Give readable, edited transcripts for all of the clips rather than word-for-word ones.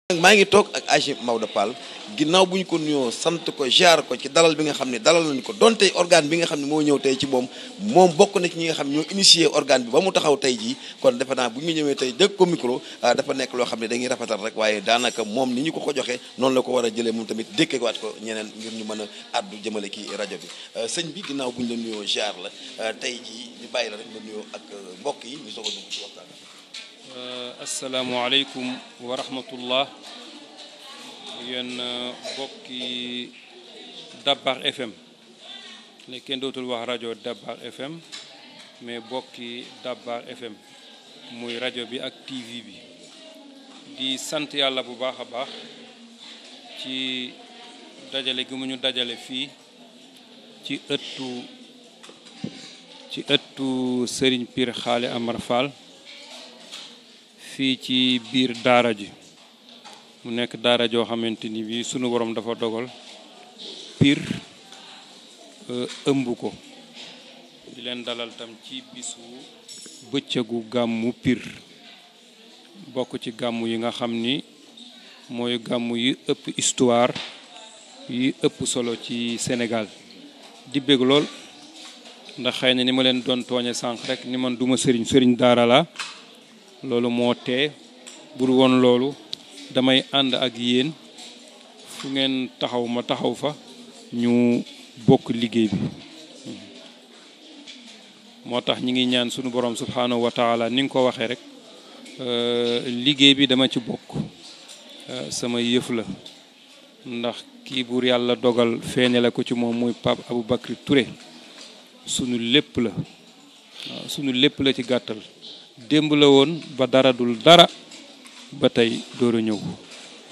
maa ngi toog ak Hadji Maodo Fall ginnaaw bu ñu ko nuyoo sant ko jaar ko ci dalal bi nga xam ne dalal nañu ko donte organe bi nga xam ne moo ñëw tey ci moom bokk na ci ñi nga xam ne ñoo initié organe bi ba mu taxaw tey jii kon defe naa bu ñu ñëwee tey dégg ko micro dafa nekk loo xam ne dañuy rafetal rek waaye daanaka moom ni ñu ko joxee noonu la ko war a jëlee moom tamit dékkewaat ko ñeneen ngir ñu mën a addu jëmale ki rajo bi sëñ bi ginnaaw bu ñu la nuyoo jaar la tey jii ñu bàyyi la rek nga nuyoo ak mbokk yi ñu soog a dugg ci waxtaan. asalaamualeykum wa rahmatullah yéen bokki Dabakh FM ne kenn dootul wax rajo Dabakh FM mais bokki Dabakh FM muy rajo bi ak TV bi di sant yàlla bu baax a baax ci dajale gi mu ñu dajale fii ci ëttu Serigne Pire Xaali Amar Fall fii ci biir daara ji mu nekk daara joo xamante ni bii sunu borom dafa dogal Pire ëmb ko di leen dalal tam ci bisu bëccëgu gàmmu Pire bokk ci gàmmu yi nga xam ni mooy gàmmu yi ëpp histoire yi ëpp solo ci Sénégal di bég lool ndax xëy na ni ma leen doon tooñe sànq rek ni man duma sëriñ daara la loolu moo tee bur woon loolu damay ànd ak yéen fu ngeen taxaw ma taxaw fa ñu bokk liggéey bi moo tax ñi ngi ñaan sunu borom subhanahu wa taala ni nga ko waxee rek liggéey bi dama ci bokk sama yëf la ndax kii buur yàlla dogal feeñale ko ci moom muy Pape Aboubacry Touré sunu lépp la waaw sunu lépp la ci gàttal démb la woon ba dara dul dara ba tey door a ñëw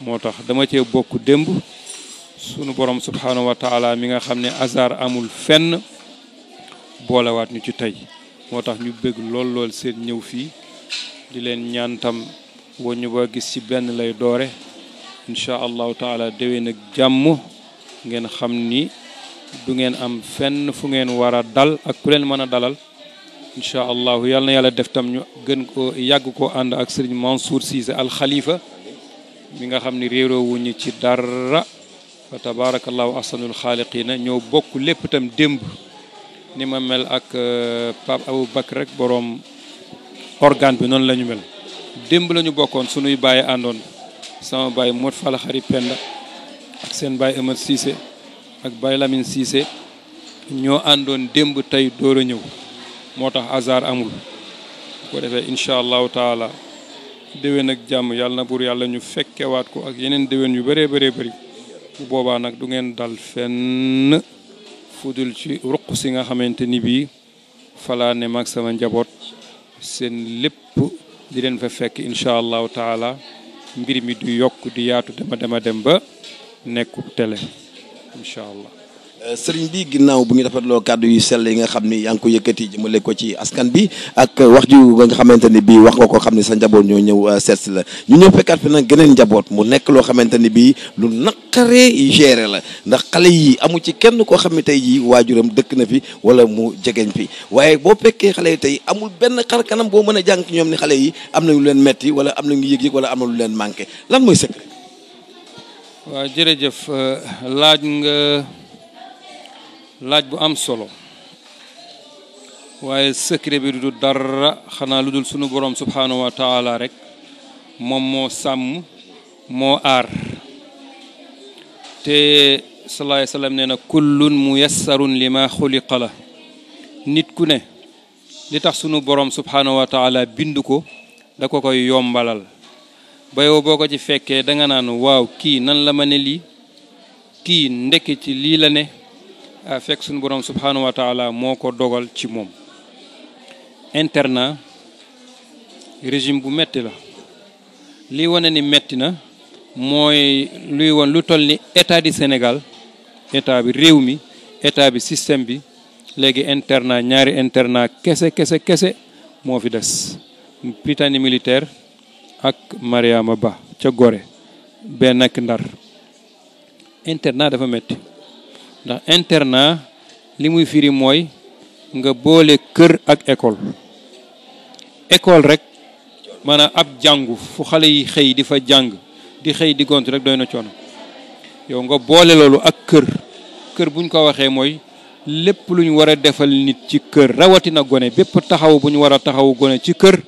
moo tax dama cee bokk démb sunu borom subhanahu wa taala mi nga xam ne hasard amul fenn boolewaat ñu ci tey moo tax ñu bëgg lool seen ñëw fii di leen ñaan tam woñu ba gis ci benn lay doore incha allahu taala déwén ak jàmm ngeen xam ni du ngeen am fenn fu ngeen war a dal ak ku leen mën a dalal incha allahu yàlla na yàlla def tam ñu gën ko yàgg ko ànd ak sëriñ Mansour Cissé al Khalifa mi nga xam ni réeroowuñu ci dara fa tabarakallahu ahsanul xaaliqina ñoo bokk lépp tam démb ni ma mel ak Pape Aboubacry rek boroom organe bi noonu la ñu mel démb la ñu bokkoon sunuy bàyyi àndoon sama bàyyi Mot Fall Xari Penda ak seen bàyyi Amad Cissé ak Baye Lamine Cissé ñoo àndoon démb tey door a ñëw moo tax hasard amul bu ko defee incha allahu taala déwén ak jàmm yàlla na buur yàlla ñu fekkewaat ko ak yeneen déwén yu bëree bëri bu boobaa nag du ngeen dal fenn fudul ci ruq si nga xamante ni bii falaa ne mag sama njaboot seen lépp di leen fa fekk incha allahu taala mbir mi du yokk di yaatu dema dem ba nekku télé incha allah sëriñ bi ginnaaw bu ñu rafetloo kàddu yu sell yi nga xam ni yaa ngi ko yëkkati jëmale ko ci askan bi ak wax ju ba nga xamante ni bii wax nga ko xam ne sa njaboot ñoo ñëw seet si la ñu ñëw fekkaat fi nag geneen njaboot mu nekk loo xamante ni bii lu naqaree gérer la ndax xale yi amu ci kenn koo xam ne tey jii waajuram dëkk na fi wala mu jegeñ fi waaye boo fekkee xale yi tey amul benn xar kanam boo mën a jàng ci ñoom ni xale yi am na lu leen metti wala am na ñu yëg-yëg wala am na lu leen manqué lan mooy secret. waaw jërëjëf laaj bu am solo waaye secret bi du dara xanaa lu dul sunu borom subhanahu wa taala rek moom moo sàmm moo aar te sallallahu alayhi wa sallam nee na kullun muyassarun lima xuliqa la nit ku ne li tax sunu borom subhanahu wa taala bind ko da ko koy yombalal ba yow boo ko ci fekkee danga naan waaw kii nan la ma ne lii kii ndekki ci lii la ne fekk suñu borom subhanahu wa taala moo ko dogal ci moom internat régime bu metti la lii wane ni metti na mooy luy won lu toll ni état du Sénégal état bi réew mi état bi système bi léegi internat ñaari internat kese moo fi des Prytanée militaire ak Mariama Ba ca Gorée benn ak Ndar internat dafa metti ndax internat li muy firi mooy nga boole kër ak école rek maanaam ab jàngu fu xale yi xëy di fa jàng di xëy di gont rek doy na coono yow nga boole loolu ak kër buñ ko waxee mooy lépp lu ñu war a defal nit ci kër rawatina gone bépp taxaw bu ñu war a taxawu gone ci kër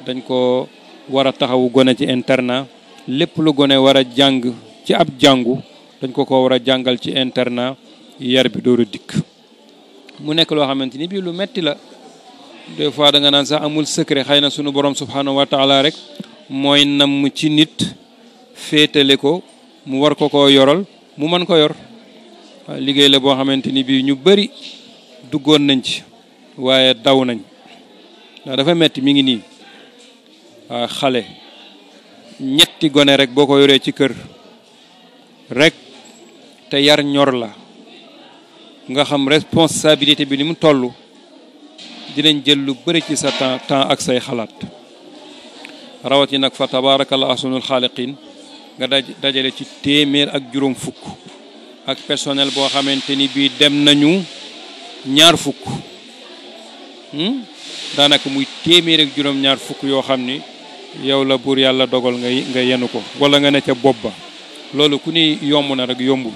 dañ ko war a taxawu gone ci internat lépp lu gone war a jàng ci ab jàngu dañ ko war a jàngal ci internat yar bi door a dikk mu nekk loo xamante ni bii lu metti la des fois da nga naan sax amul secret xëy na sunu borom subhanahu wa taala rek mooy namm ci nit féetale ko mu war ko koo yoral mu mën ko yor liggéey la boo xamante ni bii ñu bëri duggoon nañ ci waaye daw nañ ndax dafa metti mi ngi nii xale ñetti gone rek boo ko yoree ci kër rek te yar ñor la nga xam responsabilité bi ni mu toll dinañ jël lu bëri ci sa temps ak say xalaat rawati nag fa tabarakallah ahsanul xaaliqin nga dajale ci téeméer ak juróom fukk ak personnel boo xamante ni bii dem nañu ñaar fukk daanaka muy téeméer ak juróom ñaar fukk yoo xam ni yow la buur yàlla dogal nga yenu ko wala nga ne ca bopp ba loolu ku ni yomb na rek yombul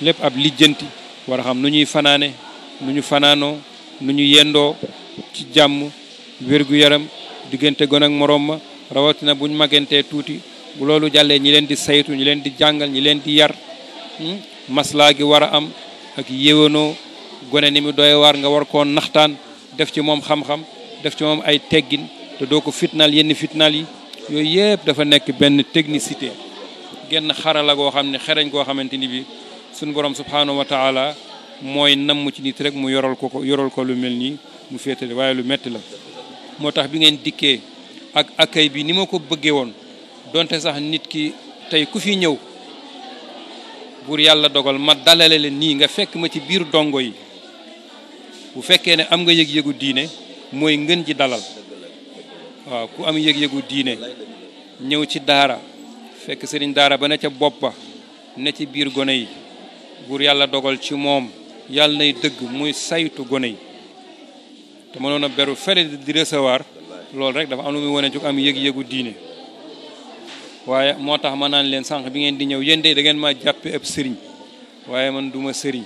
lépp ab lijjanti war a xam nu ñuy fanaane nu ñu fanaanoo nu ñu yendoo ci jàmm wér-gu-yaram diggante gon ak morom ma rawatina buñ magantee tuuti bu loolu jàllee ñi leen di saytu ñi leen di jàngal ñi leen di yar maslaa gi war a am ak yéwénoo gone ni mu doy waar nga war koo naxtaan def ci moom xam-xam def ci moom ay teggin te doo ko fitnaal yenn fitnaal yi yooyu yëpp dafa nekk benn technicité genn xarala goo xam ne xereñ goo xamante ni bi suñu borom subhanahu wa taala mooy namm ci nit rek mu yoral ko lu mel nii mu féetale waaye lu metti la moo tax bi ngeen dikkee ak accueil bi ni ma ko bëggee woon donte sax nit ki tey ku fi ñëw buur yàlla dogal ma dalale leen nii nga fekk ma ci biir dongo yi bu fekkee ne am nga yëg-yëgu diine mooy ngën ji dalal waaw ku am yëg-yëgu diine ñëw ci daara fekk sëriñ daara ba ne ca bopp ba ne ci biir gone yi buur yàlla dogal ci moom yàlla nay dëgg muy saytu gone yi te mënoon a beru fere di recevoir loolu rek dafa am lu muy wane ci am yëg-yëgu diine waaye moo tax ma naan leen sànq bi ngeen di ñëw yéen de da ngeen ma jàppe ab sëriñ waaye man duma sëriñ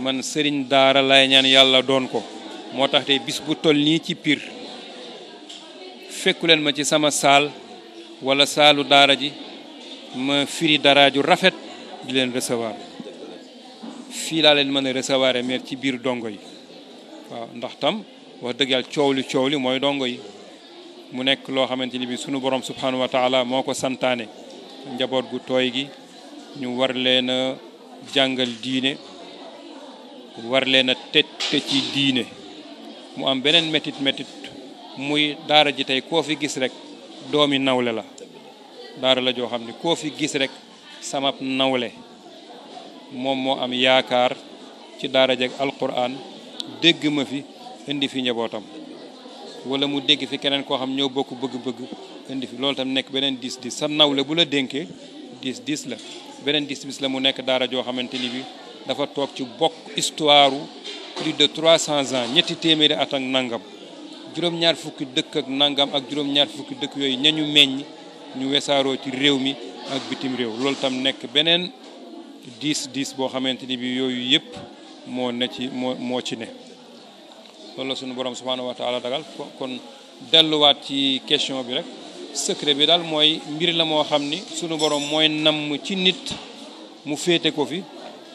man sëriñ daara lay ñaan yàlla doon ko moo tax tey bis bu toll nii ci Pire fekku leen ma ci sama saal wala saalu daara ji ma firi dara ju rafet di leen recevoir fii laa leen mën a recevoir mais ci biir dongo yi waaw ndax tam wax dëgg yàlla coow li mooy dongo yi mu nekk loo xamante ni bi sunu borom subhanahu wa taala moo ko santaane njaboot gu tooy gi ñu war leen a jàngal diine war leen a tette ci diine mu am beneen métit muy daara ji tey koo fi gis rek doomi nawle la daara la joo xam ne koo fi gis rek sama nawle moom moo am yaakaar ci daara jeeg alquran dégg ma fi indi fi njabootam wala mu dégg fi keneen koo xam ñoo bokk bëgg-bëgg indi fi loolu tam nekk beneen dis sa nawle bu la dénkee dis la beneen dis la mu nekk daara joo xamante ni bi dafa toog ci bokk histoire plus de 300 ans ñetti téeméeri at ak nangam juróom-ñaar fukki dëkk ak nangam ak juróom-ñaar fukki dëkk yooyu ñañu meññ ñu wesaaroo ci réew mi ak bitim réew loolu tam nekk beneen dis boo xamante ni bi yooyu yëpp moo ci ne loolu la suñu borom subhanahu wa taala dagal kon delluwaat ci question bi rek secret bi daal mooy mbir la moo xam ni suñu borom mooy namm ci nit mu féete ko fi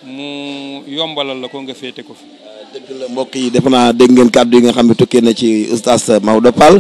mu yombalal la ko nga féete ko fi dëgg la mbokk yi defe naa dégg ngeen kàddu yi nga xam ne tukkee na ci oustaz Maodo Pall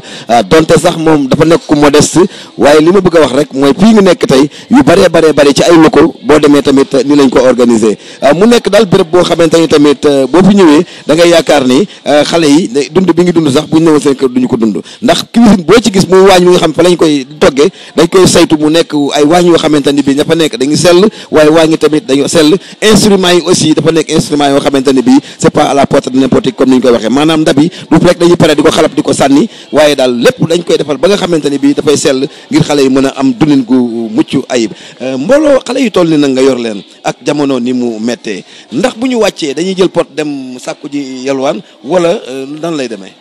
donte sax moom dafa nekk ku modeste waaye li ma bëgg a wax rek mooy fii nga nekk tey yu bëree ci ay locaux boo demee tamit ni lañ ko organiser mu nekk daal béréb boo xamante ni tamit boo fi ñëwee da ngay yaakaar ni xale yi dund bi ngi dund sax bu ñu ñëwoon seen kër duñu ko dund ndax cuisine boo ci gis muy waañ wi nga xam fa lañ koy toggee dañ koy saytu mu nekk ay waañ yoo xamante ni bi ña fa nekk dañuy sell waaye waañ yi tamit dañu sell instruments yi aussi dafa nekk instruments yoo xamante ni bi c'est pas à la portée de n'importe qui comme ni ñu koy waxee maanaam ndab yi du rek dañuy pare di ko xalab di ko sànni waaye daal lépp dañ koy defal ba nga xamante ni bi dafay sell ngir xale yi mën a am dundin gu mucc ayib mbooloo xale yu toll ni nag nga yor leen ak jamono ni mu méttee ndax bu ñu wàccee dañuy jël pot dem sàkku ji yalwaan wala nan lay demee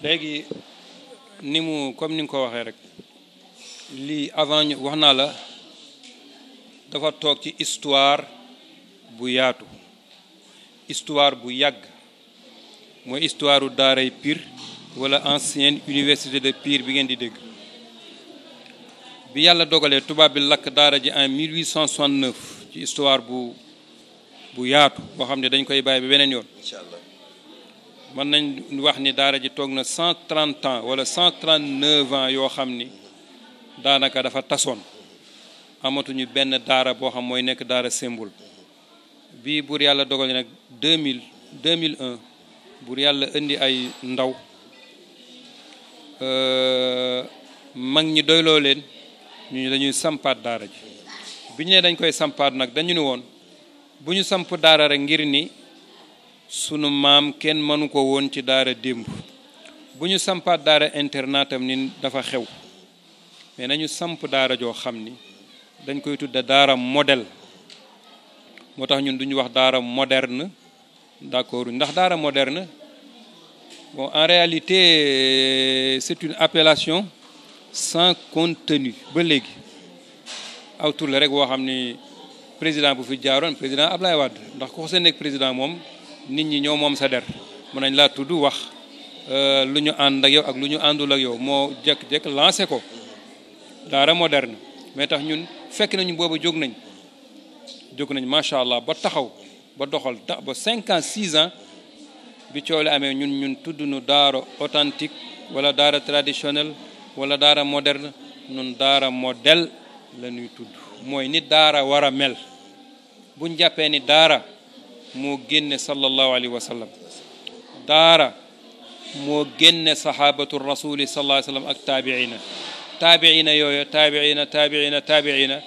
léegi comme ni nga ko waxee rek lii avant ñu wax naa la dafa toog ci histoire bu yaatu, histoire bu yàgg, mooy histoire u daaray Pire wala ancienne université de Pire bi ngeen di dégg. bi yàlla dogalee tubaab bi lakk daara ji en 1869 ci histoire bu yaatu boo xam ne dañ koy bàyyi ba beneen yoon. incha allah mën nañ wax ni daara ji toog na 130 ans wala 139 ans yoo xam ni daanaka dafa tasoon, amatuñu benn daara boo xam mooy nekk daara symbole. bii buur yàlla dogal nag 2001 buur yàlla indi ay ndaw mag ñi doyloo leen ñu dañuy sampaat daara ji. bi ñu ne dañ koy sampaat nag dañu ni woon bu ñu samp daara rek ngir ni sunu maam kenn mënu ko woon ci daara démb, bu ñu sampaat daara internatam ni dafa xew, mais nañu samp daara joo xam ni dañ koy tudda daara modèle. moo tax ñun duñu wax daara moderne, d'accord, ndax daara moderne bon en réalité c'est une appellation sans contenu. ba léegi aw tur la rek woo xam ni président bu fi jaaroon président Ablaye Wade, ndax ku xasee nekk président moom nit ñi ñoo moom sa der, mën nañ laa tudd wax lu ñu ànd ak yow ak lu ñu àndul ak yow, moo jekk-jekk lancé ko daara moderne. mais tax ñun fekk nañu boobu jóg nañ macha allah ba taxaw ba doxal ba 5 ans 6 ans bi coow li amee ñun tudd nu daara authentique wala daara traditionnel wala daara moderne, ñun daara modèle la ñuy tudd. mooy ni daara war a mel buñ jàppee ni daara moo génne sallallahu alayhi wa sallam, daara moo génne sahabatu rasuli sallallahu alayhi wa sallam ak taabiina yooyu taabiina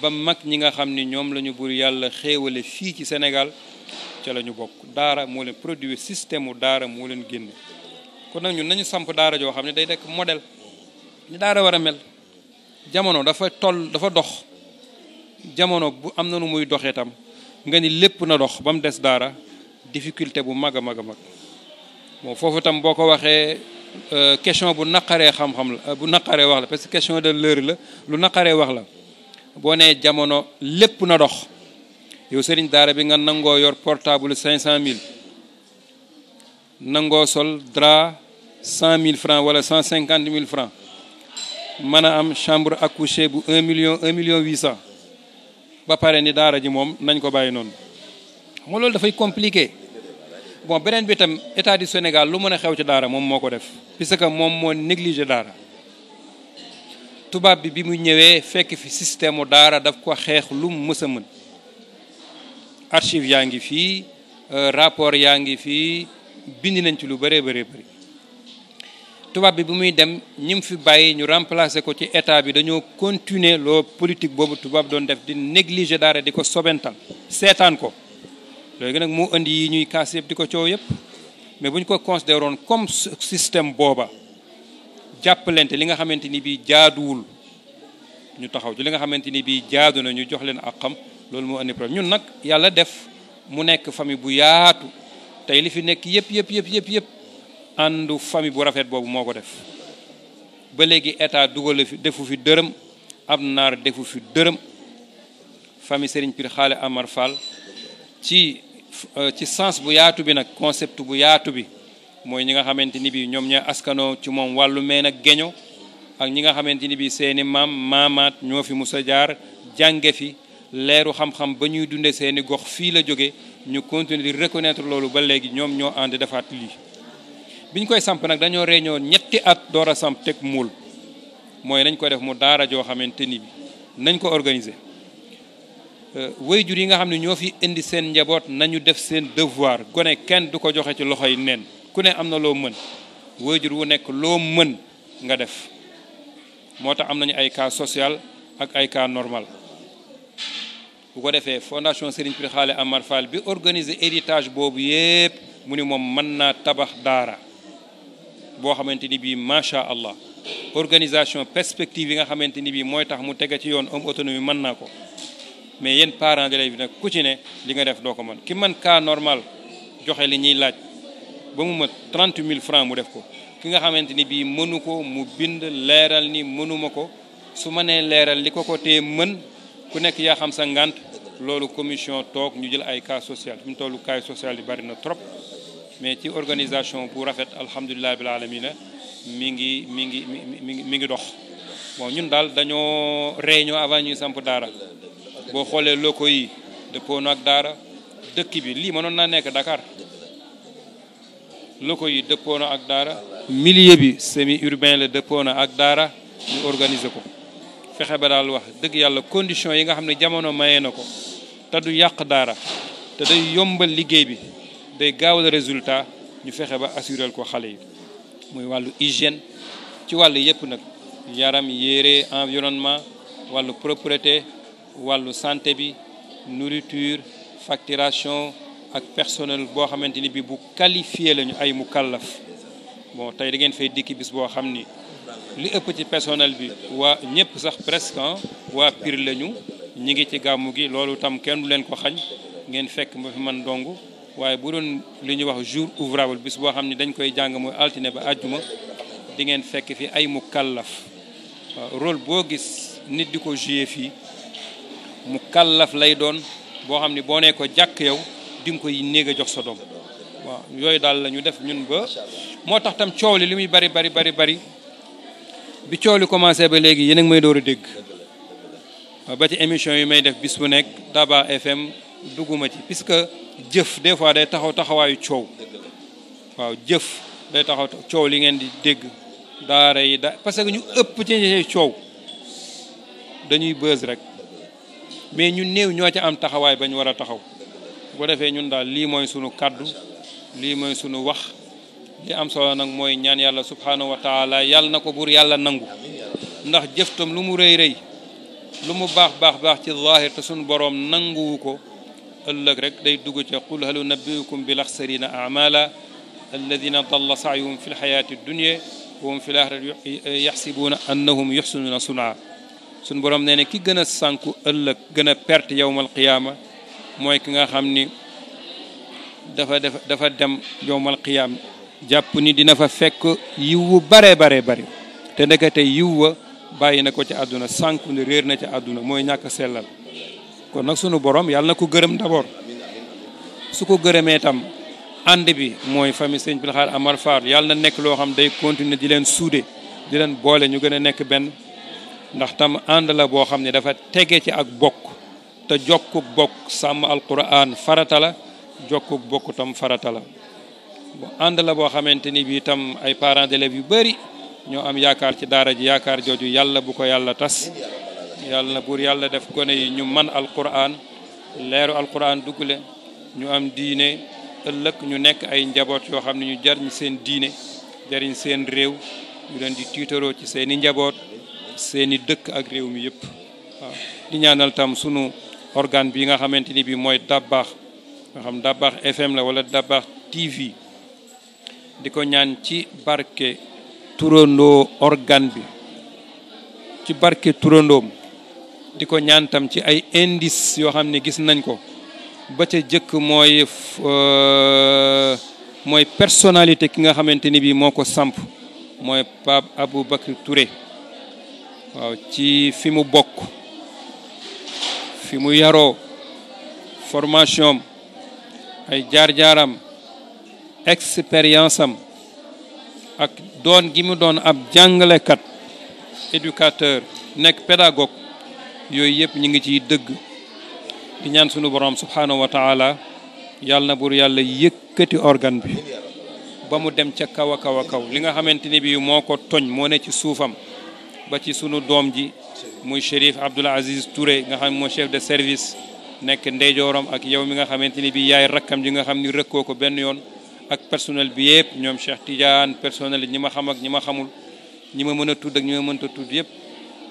ba mag ñi nga xam ni ñoom la ñu bur yàlla xéewale fii ci Sénégal ca la ñu bokk. daara moo leen produit, système u daara moo leen génne. kon nag ñun nañu samp daara joo xam ne day nekk modèle ni daara war a mel. jamono dafa dox, jamono bu am na nu muy doxee tam nga ni lépp na dox ba mu des daara, difficulté bu mag a mag a mag. bon foofu tam boo ko waxee question bu naqaree xam-xam la, bu naqaree wax la, parce que question de l'heure la, lu naqaree wax la. boo nee jamono lépp na dox, yow sëriñ daara bi nga nangoo yor portable 500 000, nangoo sol drap 100 000 francs wala 150 000 francs, mën a am chambre à coucher bu 1 million 800, ba pare ni daara ji moom nañ ko bàyyi noonu. xam nga loolu dafay compliqué. bon beneen bi tam état du Sénégal lu mën a xew ci daara moom moo ko def, puisque moom moo négligé daara. tubaab bi mu ñëwee fekk fi système u daara daf ko xeex lu mu mës a mën. archive yaa ngi fii, rapport yaa ngi fii, bind nañ ci lu bëree bëri. tubaab bi muy dem ñi mu fi bàyyi ñu remplacer ko ci état bi dañoo continuer loo politique boobu tubaab doon def di négliger daara, di ko sobental seetaan ko. léegi nag moo indi yi ñuy kaas yëpp di ko coow yëpp. mais bu ñu ko considéré woon comme système booba, jàppalante li nga xamante ni bii jaaduwul ñu taxaw ci li nga xamante ni bii jaadu na ñu jox leen ak xam, loolu moo indi problème. ñun nag yàlla def mu nekk famille bu yaatu, tey li fi nekk yëpp àndu famille bu rafet boobu moo ko def. ba léegi état dugal fi defu fi dërëm, ab naar defu fi dërëm. famille Serigne Pire Xaale Amar Fall ci sens bu yaatu bi nag, concept bu yaatu bi mooy ñi nga xamante ni bii ñoom ñooy askanoo ci moom wàllu meen ak geño, ak ñi nga xamante ni bii seeni maamaat ñoo fi musa jaar jànge fi leeru xam-xam ba ñuy dunde seeni gox fii la jóge, ñu continuer di reconnaître loolu ba léegi ñoom ñoo ànd defaat lii. biñ koy samp nag dañoo réunion 2 at door a samp teg muul, mooy nañ ko def mu daara joo xamante ni bi nañ ko organiser. waajur yi nga xam ne ñoo fi indi seen njaboot nañu def seen devoir. gone kenn du ko joxe ci loxo yi neen, ku ne am na loo mën, waajur wu nekk loo mën nga def. moo tax am nañu ay cas social ak ay cas normal. bu ko defee fondation Serigne Pire Xaale Amar Fall bi organiser héritage boobu yépp mu ni moom mën naa tabax daara boo xamante ni bii macha allah, organisation perspective yi nga xamante ni bii mooy tax mu tege ci yoon am autonomie mën naa ko. mais yéen parents d'élèves bi nag ku ci ne li nga def doo ko mën. ki mën cas normal joxe li ñuy laaj ba mu mat 30 000 francs mu def ko. ki nga xamante ni bii mënu ko mu bind leeral ni mënuma ko, su ma nee leeral li ko tee mën ku nekk yaa xam sa ngant loolu commission toog ñu jël ay cas social fi mu tollu cas social yi bari na trop mais ci organisation bu rafet alhamdulilah bil alamina mi ngi dox bon ñun daal dañoo réunion avant ñuy samp daara boo xoolee locaux yi dëppoo na ak daara dëkk bi lii mënoon naa nekk Dakar locaux yi dëppoo na ak daara milieu bi semi urbain la dëppoo na ak daara ñu organiser ko fexe ba daal wax dëgg yàlla condition yi nga xam ne jamono mayee na ko te du yàq daara te day yombal liggéey bi day gaawal résultat ñu fexe ba assurer ko xale yi muy wàllu hygiène ci wàllu yëpp nag yaram yére environnement wàllu propreté wàllu santé bi nourriture facturation ak personnel boo xamante ni bi bu qualifié lañu ay mukallaf bon tey da ngeen fay dikki bis boo xam ni li ëpp ci personnel bi waa ñëpp sax presque waa Pire lañu ñi ngi ci gàmmu gi loolu tam kenn du leen ko xañ ngeen fekk ma fi man dong waaye bu doon li ñuy wax jour ouvrable bis boo xam ne dañ koy jàng mooy altine ba àjjuma di ngeen fekk fi ay mukallaf waaw rôle boo gis nit di ko jouer fii mukallaf lay doon boo xam ne boo nee ko jàkk yow di nga koy néeg a jox sa doom waaw yooyu daal la ñu def ñun ba moo tax tam coow li muy bari bi coow li commencé ba léegi yéen a ngi may door a dégg ba ci émission yi may def bis bu nekk Daba FM dugguma ci puisque jëf des fois day taxawaayu coow waaw jëf day taxaw coow li ngeen di dégg daara yi parce que ñu ëpp ci coow dañuy bës rek mais ñu néew ñoo ca am taxawaay ba ñu war a taxaw bu ko defee ñun daal lii mooy sunu kaddu lii mooy sunu wax li am solo nag mooy ñaan yàlla subhanahu wa taala yàlla na ko buur yàlla nangu ndax jëftam lu mu rëy lu mu baax ci zahir te sunu boroom nanguwu ko ëllëg rek day dugg ca qul hal unabbiukum bil axsarina amala alladina dalla saayuhum fi lxayaati dunya wa hum fi laxirati yaxsibuuna annahum yuxsinuuna sunaa sunu boroom nee ne ki gën a sànku ëllëg gën a perte yowmal qiyaama mooy ki nga xam ni dafa dem yowmal qiyaama jàpp ni dina fa fekk yiw wu bare te ndekete yiw wa bàyyi na ko ci àdduna sànku ne réer na ci àdduna mooy ñàkk sellal kon nag sunu borom yàlla na ko gërëm d'abord su ko gërëmee tam ànd bi mooy famille sëñ Bilxaar Amar Fall yàlla na nekk loo xam day continuer di leen suude di leen boole ñu gën a nekk benn ndax tam ànd la boo xam ne dafa tege ci ak bokk te jokkuk bokk sàmm alquran farata la jokkuk bokk tam farata la ànd la boo xamante ni bi tam ay parents d'élèves yu bëri ñoo am yaakaar ci daara ji yaakaar jooju yàlla bu ko yàlla tas yàlla na buur yàlla def gone yi ñu man alquran leeru alquran duggule ñu am diine ëllëg ñu nekk ay njaboot yoo xam ne ñu jariñ seen diine jariñ seen réew ñu leen di tiitaroo ci seen i njaboot seen i dëkk ak réew mi yëpp waaw di ñaanal tam sunu organe bi nga xamante ni bi mooy Dabakh nga xam Dabakh FM la wala Dabakh TV di ko ñaan ci barke turandoo organe bi ci barke turandoom di ko ñaan tam ci ay indice yoo xam ne gis nañ ko ba ca jëkk mooy personnalité ki nga xamante ni bii moo ko samp mooy Pape Aboubacar Touré waaw ci fi mu bokk fi mu yaroo formation ay jaar-jaaram expérience am ak doon gi mu doon ab jàngalekat éducateur nekk pédagogue yooyu yëpp ñu ngi ciy dëgg di ñaan sunu borom subhanahu wa taala yàlla na buur yàlla yëkkati organe bi ba mu dem ca kaw a kaw a kaw li nga xamante ni bi moo ko toñ moo ne ci suufam ba ci sunu doom ji muy Chérif Abdoul Aziz Touré nga xam moo chef de service nekk ndeyjooram ak yow mi nga xamante ni bi yaay rakkam ji nga xam ni rëkkoo ko benn yoon ak personnel bi yëpp ñoom Cheikh Tidiane personnel ñi ma xam ak ñi ma xamul ñi ma mën a tudd ak ñi ma mënta tudd yëpp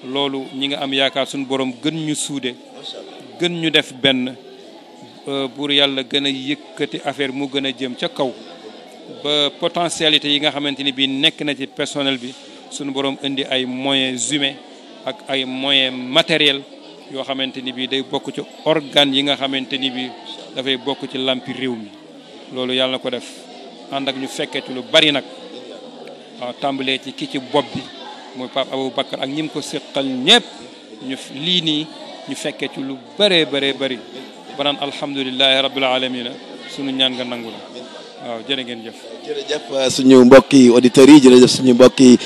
loolu ñi nga am yaakaar suñu borom gën ñu suude gën ñu def benn pour yàlla gën a yëkkati affaire mu gën a jëm ca kaw ba potentialité yi nga xamante ni bii nekk na ci personnel bi suñu borom indi ay moyens humains ak ay moyens matériels yoo xamante ni bii day bokk ci organes yi nga xamante ni bii dafay bokk ci lampi réew mi loolu yàlla na ko def ànd ak ñu fekkee ci lu bari nag waaw tàmbalee ci ki ci bopp bi muy Pape Aboubacar ak ñim ko séqal ñëpp ñu lii nii ñu fekkee ci lu bëree bëri ba naan alhamdulilahi rabbil alamina sunu ñaan nga nangu la waaw jërë ngeen jëf. jërëjëf suñu mbokki auditeurs yi jërëjëf suñu mbokki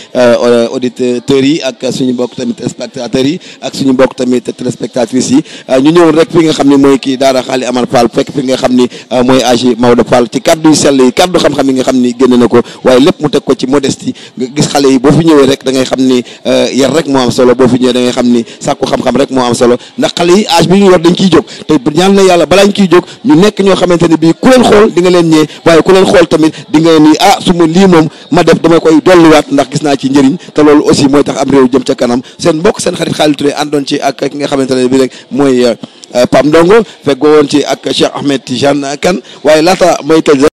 auditeurs yi ak suñu mbokk tamit téléspectateurs yi ak suñu mbokk tamit téléspectatrices yi ñu ñëwoon rek fi nga xam ne mooy kii daara Xaali Amar Fall fekk fi nga xam ni mooy Aji Maodo Fall ci kaddu yu sell yi kaddu xam-xam yi nga xam ni génn na ko waaye lépp mu teg ko ci modestie nga gis xale yi boo fi ñëwee rek da ngay xam ni yar rek moo am solo boo fi ñëwee da ngay xam ni sàkku xam-xam rek moo am solo ndax xale yi âge bi ñu yor dañ ciy jóg te ñaan na yàlla balaa ñu ciy jóg ñu nekk ñoo xamante ne bii ku leen xool di nga leen ñee waaye ku leen xool tamit di nga ni su ma lii moom ma def dama koy dolliwaat ndax gis naa ci njëriñ te loolu aussi mooy tax am réew jëm ca kanam seen mbokk seen xarit Khalil Touré àndoon ci ak ki nga xamante ne bii rek mooy Pape Ndongo fekk woon ci ak Cheikh Ahmed Tidiane Kane waaye laata may tëj